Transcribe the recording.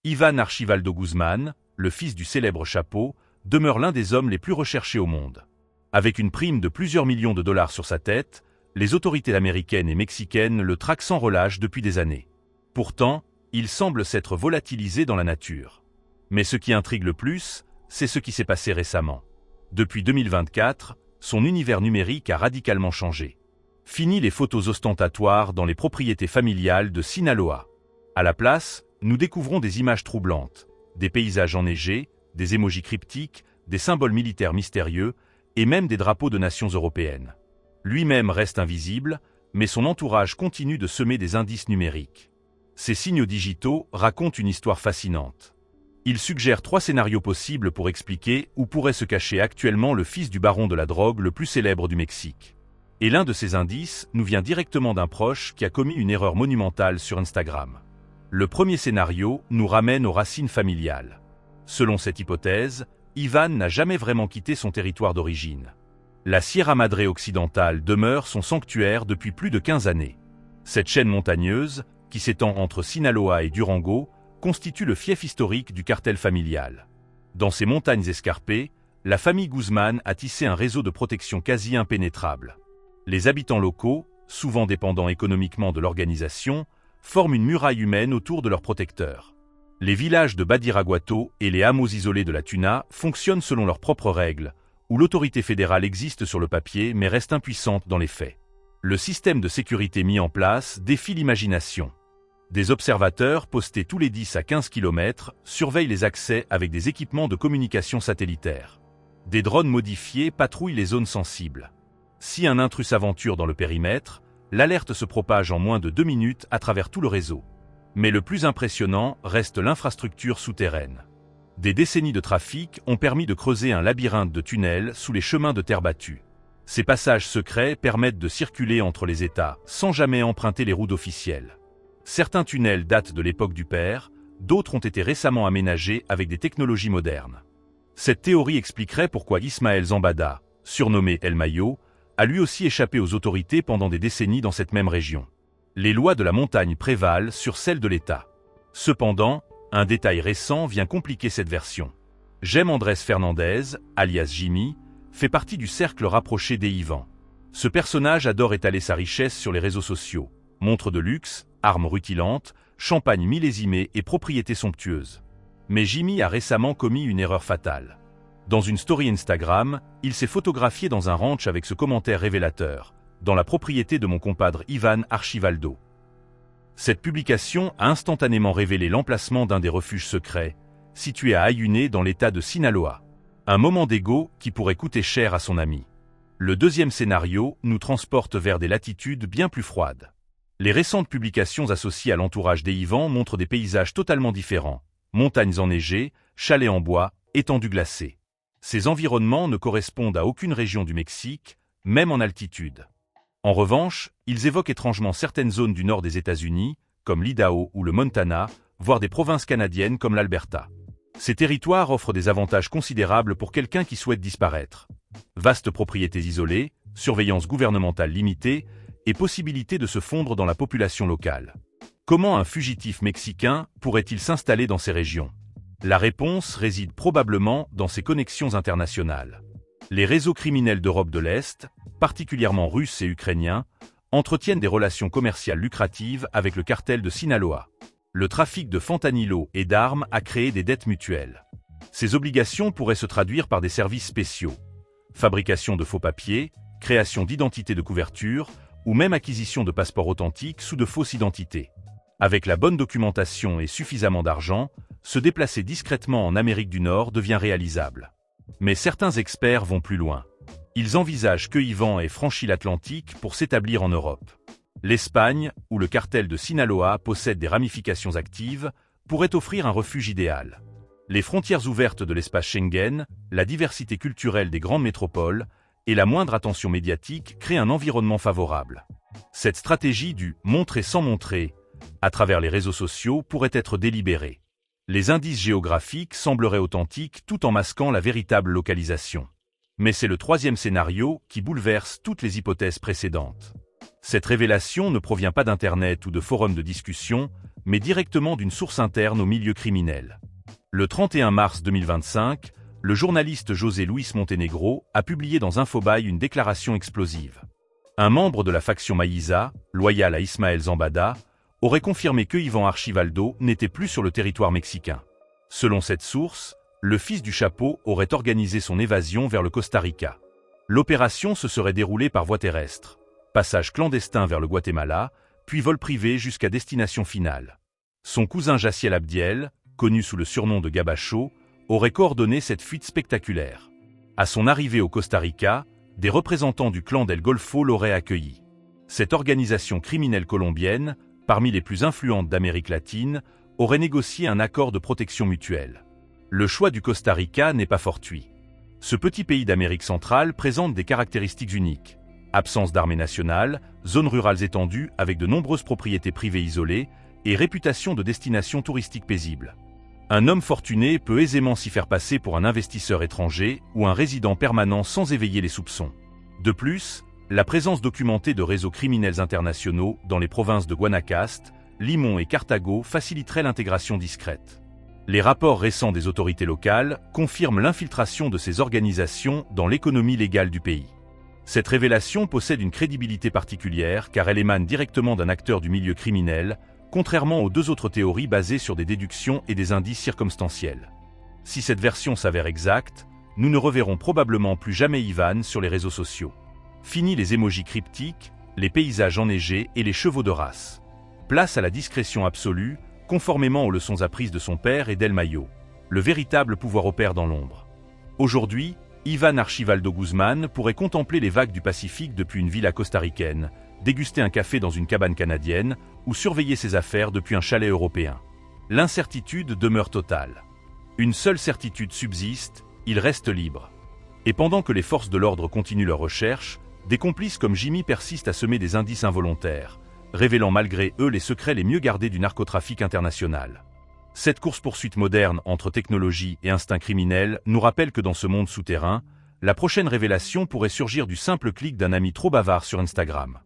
Iván Archibaldo Guzmán, le fils du célèbre Chapo, demeure l'un des hommes les plus recherchés au monde. Avec une prime de plusieurs millions de dollars sur sa tête, les autorités américaines et mexicaines le traquent sans relâche depuis des années. Pourtant, il semble s'être volatilisé dans la nature. Mais ce qui intrigue le plus, c'est ce qui s'est passé récemment. Depuis 2024, son univers numérique a radicalement changé. Fini les photos ostentatoires dans les propriétés familiales de Sinaloa. À la place, nous découvrons des images troublantes, des paysages enneigés, des émojis cryptiques, des symboles militaires mystérieux et même des drapeaux de nations européennes. Lui-même reste invisible, mais son entourage continue de semer des indices numériques. Ces signaux digitaux racontent une histoire fascinante. Ils suggèrent 3 scénarios possibles pour expliquer où pourrait se cacher actuellement le fils du baron de la drogue le plus célèbre du Mexique. Et l'un de ces indices nous vient directement d'un proche qui a commis une erreur monumentale sur Instagram. Le premier scénario nous ramène aux racines familiales. Selon cette hypothèse, Iván n'a jamais vraiment quitté son territoire d'origine. La Sierra Madre occidentale demeure son sanctuaire depuis plus de 15 années. Cette chaîne montagneuse, qui s'étend entre Sinaloa et Durango, constitue le fief historique du cartel familial. Dans ces montagnes escarpées, la famille Guzmán a tissé un réseau de protection quasi impénétrable. Les habitants locaux, souvent dépendants économiquement de l'organisation, forment une muraille humaine autour de leurs protecteurs. Les villages de Badiraguato et les hameaux isolés de la Tuna fonctionnent selon leurs propres règles, où l'autorité fédérale existe sur le papier mais reste impuissante dans les faits. Le système de sécurité mis en place défie l'imagination. Des observateurs postés tous les 10 à 15 km surveillent les accès avec des équipements de communication satellitaire. Des drones modifiés patrouillent les zones sensibles. Si un intrus s'aventure dans le périmètre, l'alerte se propage en moins de 2 minutes à travers tout le réseau. Mais le plus impressionnant reste l'infrastructure souterraine. Des décennies de trafic ont permis de creuser un labyrinthe de tunnels sous les chemins de terre battue. Ces passages secrets permettent de circuler entre les États sans jamais emprunter les routes officielles. Certains tunnels datent de l'époque du père, d'autres ont été récemment aménagés avec des technologies modernes. Cette théorie expliquerait pourquoi Ismaël Zambada, surnommé El Mayo, a lui aussi échappé aux autorités pendant des décennies dans cette même région. Les lois de la montagne prévalent sur celles de l'État. Cependant, un détail récent vient compliquer cette version. Jaime Andrés Fernandez, alias Jimmy, fait partie du cercle rapproché des Iván. Ce personnage adore étaler sa richesse sur les réseaux sociaux. Montres de luxe, armes rutilantes, champagne millésimé et propriétés somptueuses. Mais Jimmy a récemment commis une erreur fatale. Dans une story Instagram, il s'est photographié dans un ranch avec ce commentaire révélateur. Dans la propriété de mon compadre Iván Archibaldo. Cette publication a instantanément révélé l'emplacement d'un des refuges secrets, situé à Ayuné dans l'état de Sinaloa. Un moment d'ego qui pourrait coûter cher à son ami. Le deuxième scénario nous transporte vers des latitudes bien plus froides. Les récentes publications associées à l'entourage des Iván montrent des paysages totalement différents. Montagnes enneigées, chalets en bois, étendues glacées. Ces environnements ne correspondent à aucune région du Mexique, même en altitude. En revanche, ils évoquent étrangement certaines zones du nord des États-Unis, comme l'Idaho ou le Montana, voire des provinces canadiennes comme l'Alberta. Ces territoires offrent des avantages considérables pour quelqu'un qui souhaite disparaître. Vastes propriétés isolées, surveillance gouvernementale limitée et possibilité de se fondre dans la population locale. Comment un fugitif mexicain pourrait-il s'installer dans ces régions? La réponse réside probablement dans ses connexions internationales. Les réseaux criminels d'Europe de l'Est, particulièrement russes et ukrainiens, entretiennent des relations commerciales lucratives avec le cartel de Sinaloa. Le trafic de fentanyl et d'armes a créé des dettes mutuelles. Ces obligations pourraient se traduire par des services spéciaux. Fabrication de faux papiers, création d'identités de couverture, ou même acquisition de passeports authentiques sous de fausses identités. Avec la bonne documentation et suffisamment d'argent, se déplacer discrètement en Amérique du Nord devient réalisable. Mais certains experts vont plus loin. Ils envisagent que Iván ait franchi l'Atlantique pour s'établir en Europe. L'Espagne, où le cartel de Sinaloa possède des ramifications actives, pourrait offrir un refuge idéal. Les frontières ouvertes de l'espace Schengen, la diversité culturelle des grandes métropoles et la moindre attention médiatique créent un environnement favorable. Cette stratégie du « montrer sans montrer » à travers les réseaux sociaux pourrait être délibérée. Les indices géographiques sembleraient authentiques tout en masquant la véritable localisation. Mais c'est le troisième scénario qui bouleverse toutes les hypothèses précédentes. Cette révélation ne provient pas d'Internet ou de forums de discussion, mais directement d'une source interne au milieu criminel. Le 31 mars 2025, le journaliste José Luis Montenegro a publié dans Infobae une déclaration explosive. Un membre de la faction Maïza, loyal à Ismaël Zambada, aurait confirmé que Iván Archibaldo n'était plus sur le territoire mexicain. Selon cette source, le fils du Chapo aurait organisé son évasion vers le Costa Rica. L'opération se serait déroulée par voie terrestre, passage clandestin vers le Guatemala, puis vol privé jusqu'à destination finale. Son cousin Jaciel Abdiel, connu sous le surnom de Gabacho, aurait coordonné cette fuite spectaculaire. À son arrivée au Costa Rica, des représentants du clan del Golfo l'auraient accueilli. Cette organisation criminelle colombienne, parmi les plus influentes d'Amérique latine, aurait négocié un accord de protection mutuelle. Le choix du Costa Rica n'est pas fortuit. Ce petit pays d'Amérique centrale présente des caractéristiques uniques. Absence d'armée nationale, zones rurales étendues avec de nombreuses propriétés privées isolées et réputation de destination touristique paisible. Un homme fortuné peut aisément s'y faire passer pour un investisseur étranger ou un résident permanent sans éveiller les soupçons. De plus, la présence documentée de réseaux criminels internationaux dans les provinces de Guanacaste, Limón et Cartago faciliterait l'intégration discrète. Les rapports récents des autorités locales confirment l'infiltration de ces organisations dans l'économie légale du pays. Cette révélation possède une crédibilité particulière car elle émane directement d'un acteur du milieu criminel, contrairement aux deux autres théories basées sur des déductions et des indices circonstanciels. Si cette version s'avère exacte, nous ne reverrons probablement plus jamais Iván sur les réseaux sociaux. Fini les émojis cryptiques, les paysages enneigés et les chevaux de race. Place à la discrétion absolue, conformément aux leçons apprises de son père et d'El Mayo. Le véritable pouvoir opère dans l'ombre. Aujourd'hui, Iván Archibaldo Guzmán pourrait contempler les vagues du Pacifique depuis une villa costaricaine, déguster un café dans une cabane canadienne ou surveiller ses affaires depuis un chalet européen. L'incertitude demeure totale. Une seule certitude subsiste, il reste libre. Et pendant que les forces de l'ordre continuent leurs recherches, des complices comme Jimmy persistent à semer des indices involontaires, révélant malgré eux les secrets les mieux gardés du narcotrafic international. Cette course-poursuite moderne entre technologie et instinct criminel nous rappelle que dans ce monde souterrain, la prochaine révélation pourrait surgir du simple clic d'un ami trop bavard sur Instagram.